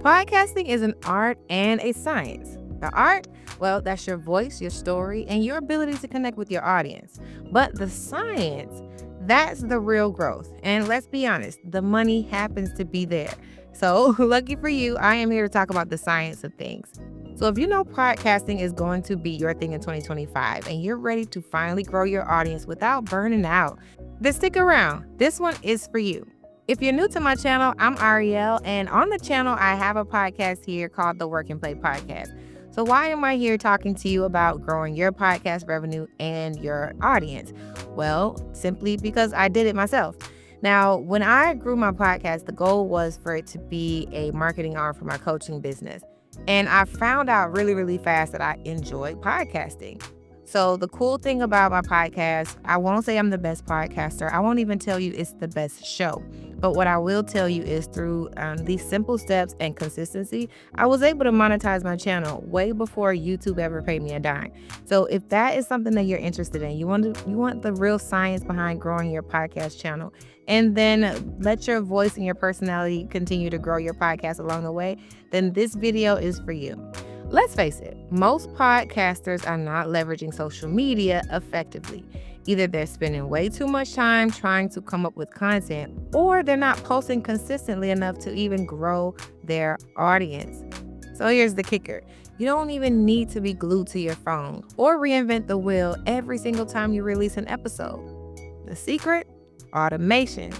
Podcasting is an art and a science. The art, well, that's your voice, your story, and your ability to connect with your audience. But the science, that's the real growth. And let's be honest, the money happens to be there. So, lucky for you, I am here to talk about the science of things. So, if you know podcasting is going to be your thing in 2025 and you're ready to finally grow your audience without burning out, then stick around. This one is for you. If you're new to my channel, I'm Arylle, and on the channel, I have a podcast here called the Work and Play Podcast. So why am I here talking to you about growing your podcast revenue and your audience? Well, simply because I did it myself. Now, when I grew my podcast, the goal was for it to be a marketing arm for my coaching business. And I found out really fast that I enjoyed podcasting. So the cool thing about my podcast, I won't say I'm the best podcaster. I won't even tell you it's the best show. But what I will tell you is through these simple steps and consistency, I was able to monetize my channel way before YouTube ever paid me a dime. So if that is something that you're interested in, you want the real science behind growing your podcast channel, and then let your voice and your personality continue to grow your podcast along the way, then this video is for you. Let's face it, most podcasters are not leveraging social media effectively. Either they're spending way too much time trying to come up with content, or they're not posting consistently enough to even grow their audience. So here's the kicker. You don't even need to be glued to your phone or reinvent the wheel every single time you release an episode. The secret? Automation.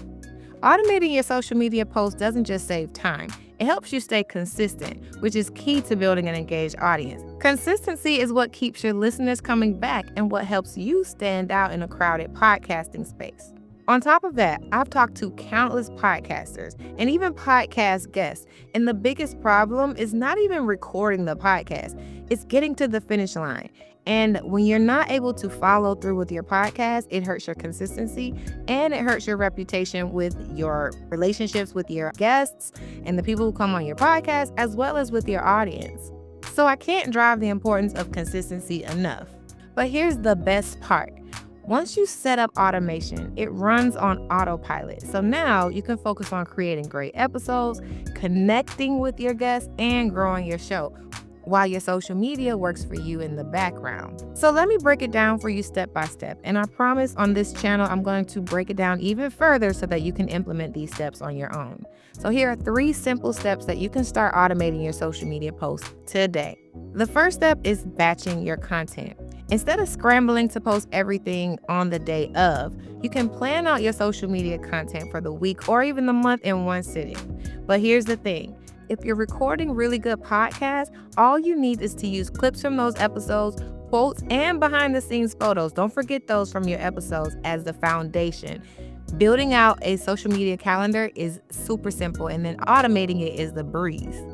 Automating your social media posts doesn't just save time. It helps you stay consistent, which is key to building an engaged audience. Consistency is what keeps your listeners coming back and what helps you stand out in a crowded podcasting space. On top of that, I've talked to countless podcasters and even podcast guests, and the biggest problem is not even recording the podcast. It's getting to the finish line. And when you're not able to follow through with your podcast, it hurts your consistency and it hurts your reputation with your relationships with your guests and the people who come on your podcast, as well as with your audience. So I can't drive the importance of consistency enough. But here's the best part. Once you set up automation, it runs on autopilot. So now you can focus on creating great episodes, connecting with your guests, and growing your show, while your social media works for you in the background. So let me break it down for you step by step. And I promise on this channel, I'm going to break it down even further so that you can implement these steps on your own. So here are 3 simple steps that you can start automating your social media posts today. The first step is batching your content. Instead of scrambling to post everything on the day of, you can plan out your social media content for the week or even the month in one sitting. But here's the thing. If you're recording really good podcasts, all you need is to use clips from those episodes, quotes, and behind the scenes photos. Don't forget those from your episodes as the foundation. Building out a social media calendar is super simple, and then automating it is the breeze.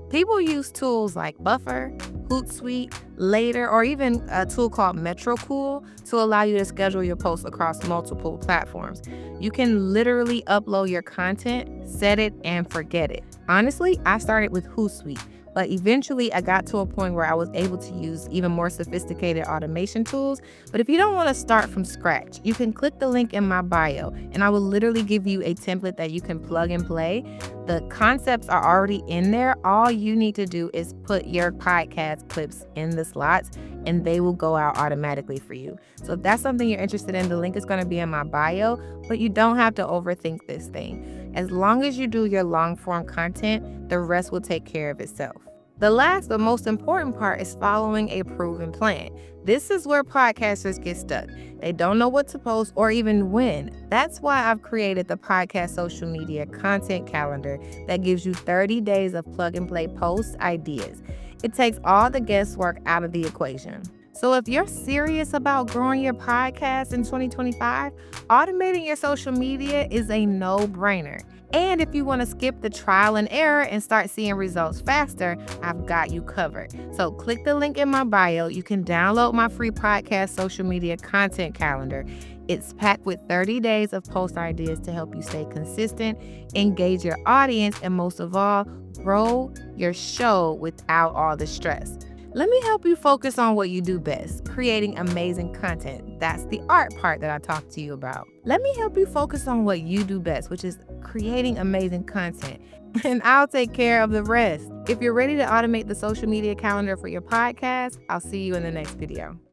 People use tools like Buffer, Hootsuite, Later, or even a tool called MetroCool to allow you to schedule your posts across multiple platforms. You can literally upload your content, set it, and forget it. Honestly, I started with Hootsuite, but eventually I got to a point where I was able to use even more sophisticated automation tools. But if you don't want to start from scratch, you can click the link in my bio, and I will literally give you a template that you can plug and play. The concepts are already in there. All you need to do is put your podcast clips in the slots, and they will go out automatically for you. So if that's something you're interested in, the link is going to be in my bio, but you don't have to overthink this thing. As long as you do your long form content, the rest will take care of itself. The last but most important part is following a proven plan. This is where podcasters get stuck. They don't know what to post or even when. That's why I've created the podcast social media content calendar that gives you 30 days of plug and play post ideas. It takes all the guesswork out of the equation. So if you're serious about growing your podcast in 2025, automating your social media is a no-brainer. And if you want to skip the trial and error and start seeing results faster, I've got you covered. So click the link in my bio. You can download my free podcast social media content calendar. It's packed with 30 days of post ideas to help you stay consistent, engage your audience, and most of all, grow your show without all the stress. Let me help you focus on what you do best, creating amazing content. That's the art part that I talked to you about. Let me help you focus on what you do best, which is creating amazing content. and I'll take care of the rest. If you're ready to automate the social media calendar for your podcast, I'll see you in the next video.